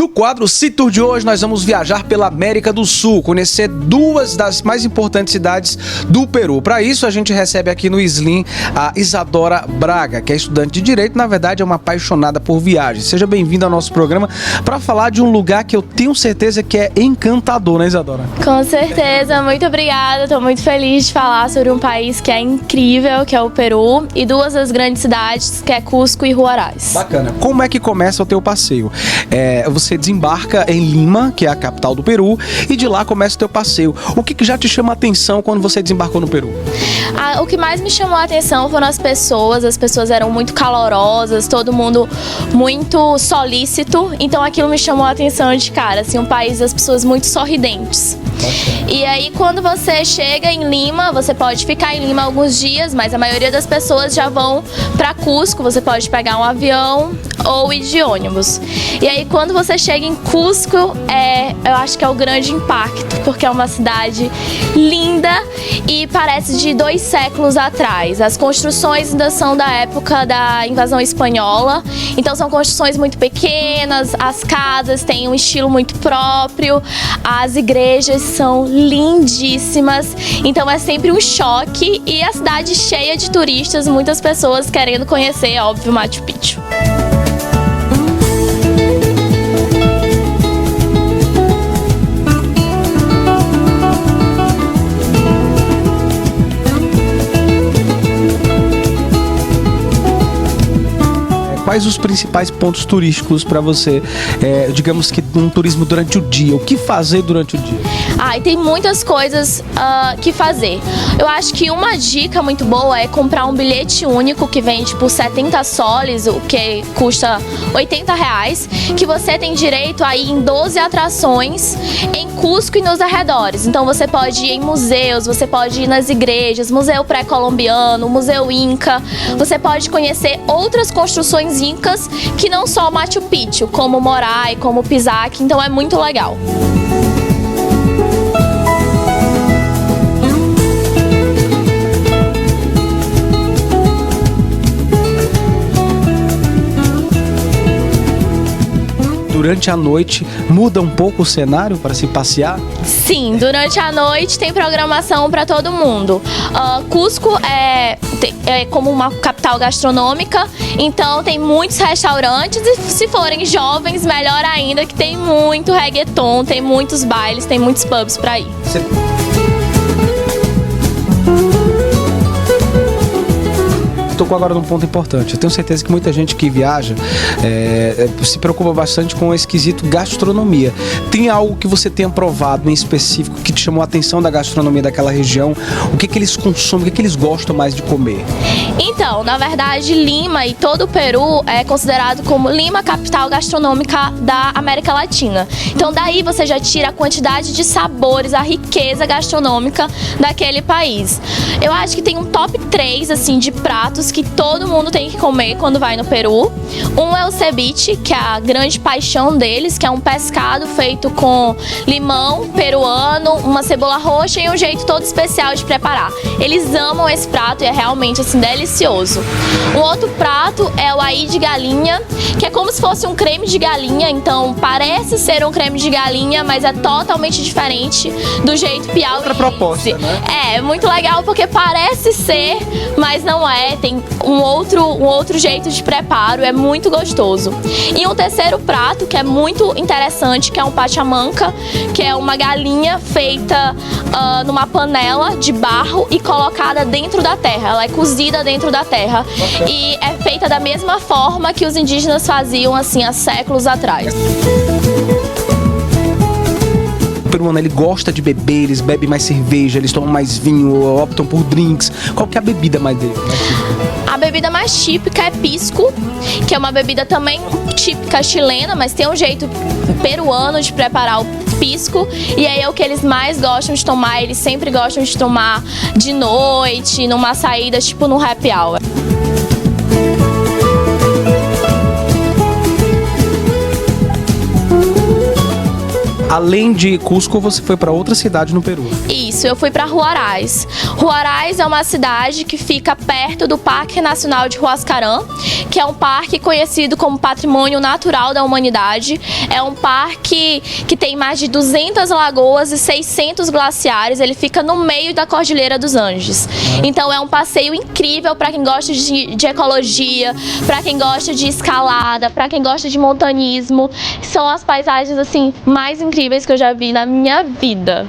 No quadro Citur de hoje, nós vamos viajar pela América do Sul, conhecer duas das mais importantes cidades do Peru. Para isso, a gente recebe aqui no Slim a Isadora Braga, que é estudante de Direito, na verdade é uma apaixonada por viagens. Seja bem-vinda ao nosso programa para falar de um lugar que eu tenho certeza que é encantador, né, Isadora? Com certeza, muito obrigada. Estou muito feliz de falar sobre um país que é incrível, que é o Peru, e duas das grandes cidades, que é Cusco e Huaraz. Bacana. Como é que começa o teu passeio? Você desembarca em Lima, que é a capital do Peru, e de lá começa o teu passeio. O que já te chama a atenção quando você desembarcou no Peru? O que mais me chamou a atenção foram as pessoas eram muito calorosas, todo mundo muito solícito, então aquilo me chamou a atenção de cara, assim, um país das pessoas muito sorridentes. E aí, quando você chega em Lima, você pode ficar em Lima alguns dias, mas a maioria das pessoas já vão para Cusco. Você pode pegar um avião ou ir de ônibus. E aí, quando você chega em Cusco, eu acho que é o grande impacto, porque é uma cidade linda e parece de 2 séculos atrás. As construções ainda são da época da invasão espanhola, então são construções muito pequenas, as casas têm um estilo muito próprio, as igrejas são lindíssimas, então é sempre um choque, e a cidade cheia de turistas, muitas pessoas querendo conhecer, óbvio, Machu Picchu. Quais os principais pontos turísticos para você, digamos que um turismo durante o dia? O que fazer durante o dia? E tem muitas coisas que fazer. Eu acho que uma dica muito boa é comprar um bilhete único que vende por 70 soles, o que custa R$80, que você tem direito a ir em 12 atrações em Cusco e nos arredores. Então você pode ir em museus, você pode ir nas igrejas, Museu Pré-Colombiano, Museu Inca, você pode conhecer outras construções incas que não só Machu Picchu, como Morai, como Pisac, então é muito legal. Durante a noite muda um pouco o cenário para se passear? Sim, durante a noite tem programação para todo mundo. Cusco é como uma capital gastronômica, então tem muitos restaurantes, e se forem jovens, melhor ainda, que tem muito reggaeton, tem muitos bailes, tem muitos pubs para ir. Tocou agora num ponto importante. Eu tenho certeza que muita gente que viaja se preocupa bastante com o esquisito gastronomia. Tem algo que você tenha provado em específico que te chamou a atenção da gastronomia daquela região? O que eles consomem, o que eles gostam mais de comer? Então, na verdade, Lima e todo o Peru é considerado como Lima, capital gastronômica da América Latina. Então daí você já tira a quantidade de sabores, a riqueza gastronômica daquele país. Eu acho que tem um top 3 assim, de pratos que todo mundo tem que comer quando vai no Peru. Um é o ceviche, que é a grande paixão deles, que é um pescado feito com limão peruano, uma cebola roxa e um jeito todo especial de preparar. Eles amam esse prato e é realmente assim delicioso. Um outro prato é o aí de galinha, que é como se fosse um creme de galinha, então parece ser um creme de galinha, mas é totalmente diferente do jeito piauiense. Outra proposta, né? É muito legal porque parece ser, mas não é. Tem um outro jeito de preparo, é muito gostoso. E um terceiro prato que é muito interessante, que é um pachamanca, que é uma galinha feita numa panela de barro e colocada dentro da terra. Ela é cozida dentro da terra e é feita da mesma forma que os indígenas faziam assim há séculos atrás. O peruano, ele gosta de beber, eles bebem mais cerveja, eles tomam mais vinho, optam por drinks. Qual que é a bebida mais dele? A bebida mais típica é pisco, que é uma bebida também típica chilena, mas tem um jeito peruano de preparar o pisco, e aí é o que eles mais gostam de tomar. Eles sempre gostam de tomar de noite, numa saída, tipo no happy hour. Além de Cusco, você foi para outra cidade no Peru. Isso, eu fui para Huaraz. Huaraz é uma cidade que fica perto do Parque Nacional de Huascarán, que é um parque conhecido como Patrimônio Natural da Humanidade. É um parque que tem mais de 200 lagoas e 600 glaciares. Ele fica no meio da Cordilheira dos Andes. Então é um passeio incrível para quem gosta de ecologia, para quem gosta de escalada, para quem gosta de montanismo. São as paisagens assim mais incríveis que eu já vi na minha vida.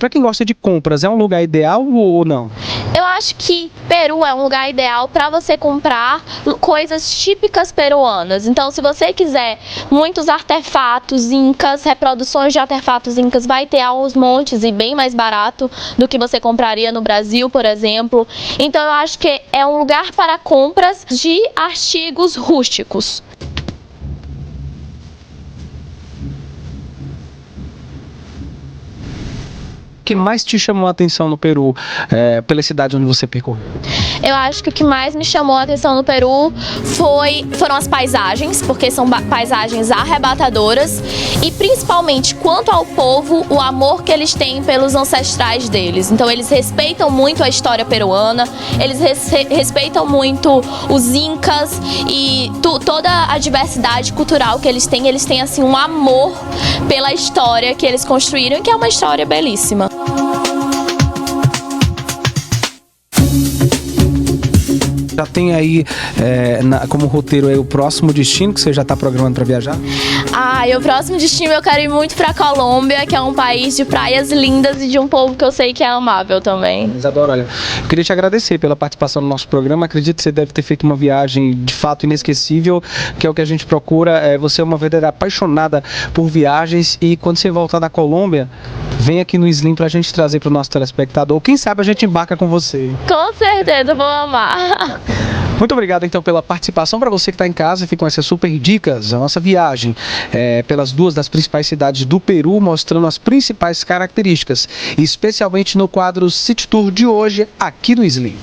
Para quem gosta de compras, é um lugar ideal ou não? Eu acho que Peru é um lugar ideal para você comprar coisas típicas peruanas. Então, se você quiser muitos artefatos incas, reproduções de artefatos incas, vai ter aos montes e bem mais barato do que você compraria no Brasil, por exemplo. Então, eu acho que é um lugar para compras de artigos rústicos. O que mais te chamou a atenção no Peru, pela cidade onde você percorreu? Eu acho que o que mais me chamou a atenção no Peru foram as paisagens, porque são paisagens arrebatadoras, e principalmente quanto ao povo, o amor que eles têm pelos ancestrais deles. Então eles respeitam muito a história peruana, eles respeitam muito os incas e toda a diversidade cultural que eles têm assim um amor pela história que eles construíram, que é uma história belíssima. Já tem aí como roteiro aí o próximo destino que você já está programando para viajar? O próximo destino eu quero ir muito para Colômbia, que é um país de praias lindas e de um povo que eu sei que é amável também. Isadora, olha, eu queria te agradecer pela participação no nosso programa. Acredito que você deve ter feito uma viagem de fato inesquecível, que é o que a gente procura. Você é uma verdadeira apaixonada por viagens e quando você voltar da Colômbia, vem aqui no Slim pra gente trazer pro nosso telespectador. Quem sabe a gente embarca com você. Com certeza, vou amar. Muito obrigado então pela participação. Para você que está em casa, ficam essas super dicas. A nossa viagem pelas duas das principais cidades do Peru, mostrando as principais características, especialmente no quadro City Tour de hoje aqui no Slim.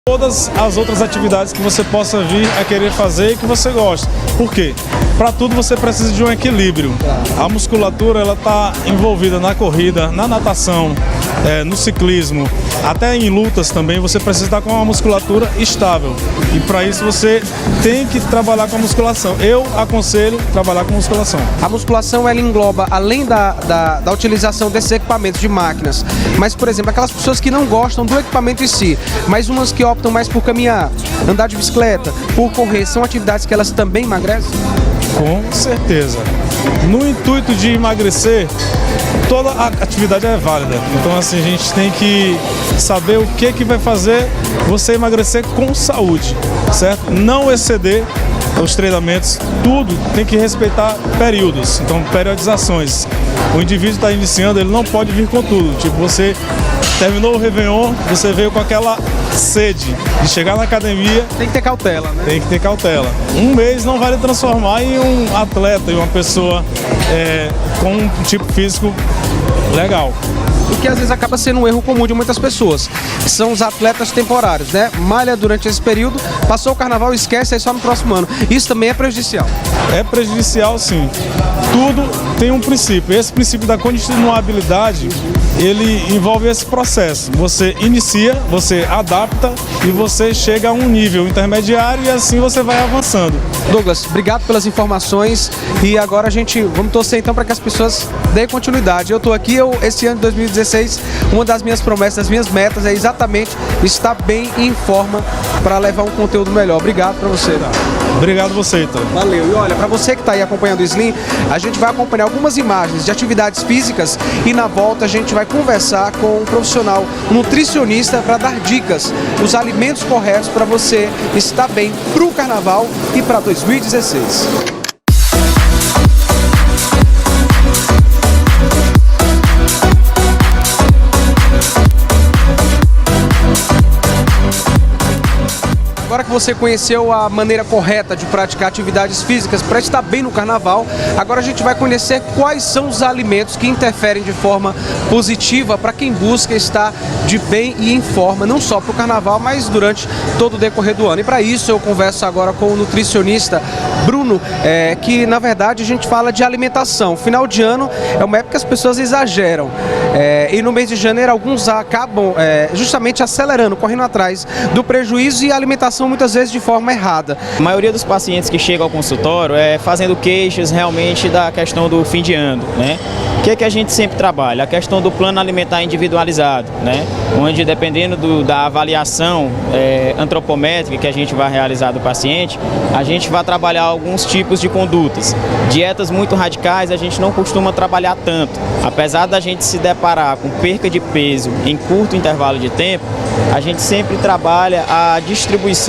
todas as outras atividades que você possa vir a querer fazer e que você gosta. Por quê? Para tudo você precisa de um equilíbrio. A musculatura ela está envolvida na corrida, na natação, no ciclismo, até em lutas também você precisa estar com uma musculatura estável. E para isso você tem que trabalhar com a musculação. Eu aconselho trabalhar com musculação. A musculação ela engloba, além da utilização desses equipamentos de máquinas, mas, por exemplo, aquelas pessoas que não gostam do equipamento em si, mas umas que optam mais por caminhar, andar de bicicleta, por correr, são atividades que elas também emagrecem? Com certeza. No intuito de emagrecer, toda a atividade é válida. Então, assim, a gente tem que saber o que vai fazer você emagrecer com saúde, certo? Não exceder os treinamentos, tudo tem que respeitar períodos, então periodizações. O indivíduo está iniciando, ele não pode vir com tudo. Tipo, você terminou o Réveillon, você veio com aquela sede de chegar na academia. Tem que ter cautela, né? Tem que ter cautela. Um mês não vai lhe transformar em um atleta, em uma pessoa com um tipo físico legal. O que às vezes acaba sendo um erro comum de muitas pessoas, que são os atletas temporários, né? Malha durante esse período, passou o carnaval, esquece, aí só no próximo ano. Isso também é prejudicial. É prejudicial, sim. Tudo tem um princípio. Esse princípio da continuabilidade, ele envolve esse processo. Você inicia, você adapta e você chega a um nível intermediário e assim você vai avançando. Douglas, obrigado pelas informações e agora vamos torcer então para que as pessoas deem continuidade. Eu estou aqui, esse ano de 2016, uma das minhas promessas, das minhas metas é exatamente estar bem em forma para levar um conteúdo melhor. Obrigado para você. Obrigado você, então. Valeu. E olha, para você que está aí acompanhando o Slim, a gente vai acompanhar algumas imagens de atividades físicas e na volta a gente vai conversar com um profissional, um nutricionista, para dar dicas, os alimentos corretos para você estar bem para o carnaval e para 2016. Agora que você conheceu a maneira correta de praticar atividades físicas para estar bem no carnaval, agora a gente vai conhecer quais são os alimentos que interferem de forma positiva para quem busca estar de bem e em forma, não só para o carnaval, mas durante todo o decorrer do ano. E para isso eu converso agora com o nutricionista Bruno, que na verdade a gente fala de alimentação. Final de ano é uma época que as pessoas exageram. E no mês de janeiro alguns acabam justamente acelerando, correndo atrás do prejuízo e a alimentação muitas vezes de forma errada. A maioria dos pacientes que chegam ao consultório fazendo queixas realmente da questão do fim de ano, né? O que é que a gente sempre trabalha? A questão do plano alimentar individualizado, né? Onde dependendo da avaliação antropométrica que a gente vai realizar do paciente, a gente vai trabalhar alguns tipos de condutas. Dietas muito radicais a gente não costuma trabalhar tanto. Apesar da gente se deparar com perca de peso em curto intervalo de tempo, a gente sempre trabalha a distribuição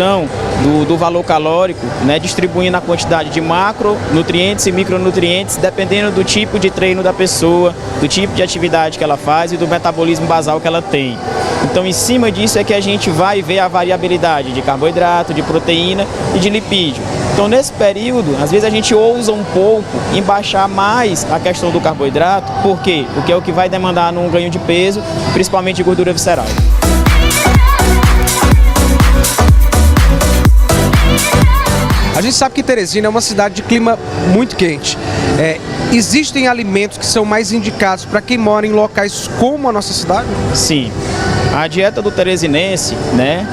do valor calórico, né, distribuindo a quantidade de macronutrientes e micronutrientes, dependendo do tipo de treino da pessoa, do tipo de atividade que ela faz e do metabolismo basal que ela tem. Então, em cima disso é que a gente vai ver a variabilidade de carboidrato, de proteína e de lipídio. Então, nesse período, às vezes a gente ousa um pouco em baixar mais a questão do carboidrato. Por quê? Porque é o que vai demandar num ganho de peso, principalmente de gordura visceral. A gente sabe que Teresina é uma cidade de clima muito quente. Existem alimentos que são mais indicados para quem mora em locais como a nossa cidade? Sim. A dieta do teresinense, né,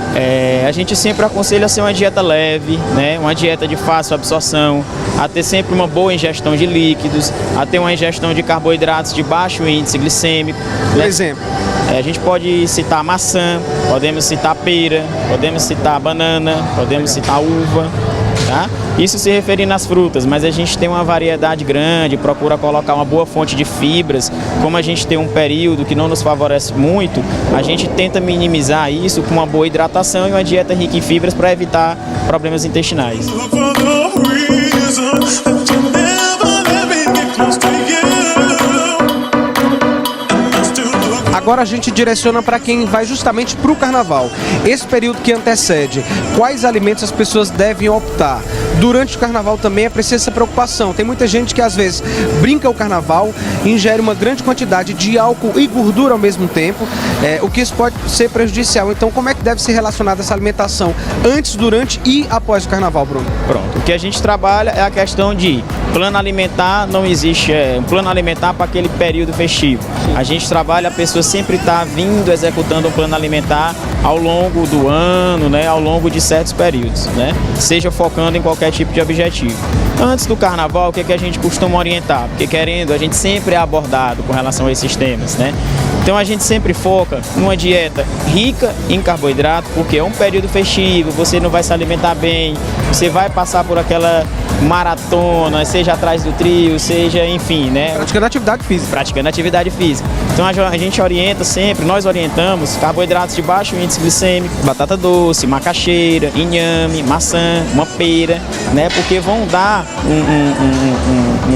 a gente sempre aconselha a ser uma dieta leve, né, uma dieta de fácil absorção, a ter sempre uma boa ingestão de líquidos, a ter uma ingestão de carboidratos de baixo índice glicêmico. Por exemplo? A gente pode citar maçã, podemos citar pera, podemos citar banana, podemos citar uva. Tá? Isso se referindo às frutas, mas a gente tem uma variedade grande, procura colocar uma boa fonte de fibras. Como a gente tem um período que não nos favorece muito, a gente tenta minimizar isso com uma boa hidratação e uma dieta rica em fibras para evitar problemas intestinais. Agora a gente direciona para quem vai justamente para o carnaval. Esse período que antecede, quais alimentos as pessoas devem optar? durante o carnaval também é preciso essa preocupação. Tem muita gente que às vezes brinca o carnaval, ingere uma grande quantidade de álcool e gordura ao mesmo tempo, o que isso pode ser prejudicial. Então, como é que deve ser relacionada essa alimentação antes, durante e após o carnaval, Bruno? Pronto. O que a gente trabalha é a questão de plano alimentar, não existe um plano alimentar para aquele período festivo. A gente trabalha, a pessoa sempre está vindo, executando um plano alimentar ao longo do ano, né, ao longo de certos períodos, né, seja focando em qualquer tipo de objetivo. Antes do carnaval, o que a gente costuma orientar? Porque querendo, a gente sempre é abordado com relação a esses temas, né? Então a gente sempre foca numa dieta rica em carboidrato, porque é um período festivo, você não vai se alimentar bem, você vai passar por aquela maratona, seja atrás do trio, seja, enfim, né? Praticando atividade física. Praticando atividade física. Então a gente orienta sempre, nós orientamos carboidratos de baixo índice glicêmico, batata doce, macaxeira, inhame, maçã, uma pera, né? Porque vão dar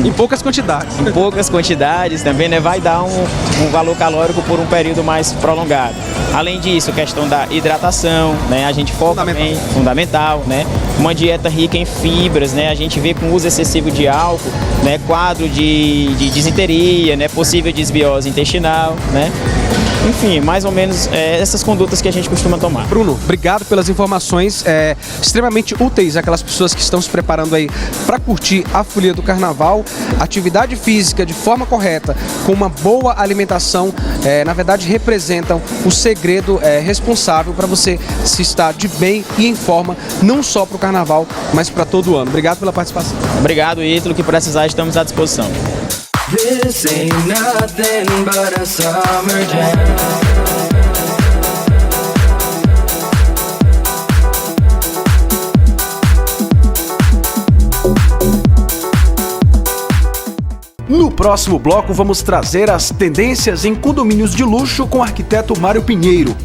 Em poucas quantidades. em poucas quantidades também, né? Vai dar um valor calórico por um período mais prolongado. Além disso, questão da hidratação, né? A gente foca também, fundamental, né? Uma dieta rica em fibras, né? A gente vê com o uso excessivo de álcool, né? Quadro de disenteria, né? Possível desbiose intestinal, né? Enfim, mais ou menos essas condutas que a gente costuma tomar. Bruno, obrigado pelas informações extremamente úteis àquelas pessoas que estão se preparando aí para curtir a folia do carnaval. Atividade física de forma correta, com uma boa alimentação, na verdade representam o segredo responsável para você se estar de bem e em forma, não só para o carnaval, mas para todo o ano. Obrigado pela participação. Obrigado, Ítalo, que precisar estamos à disposição. This ain't nothing but a summer jam. No próximo bloco vamos trazer as tendências em condomínios de luxo com o arquiteto Mário Pinheiro.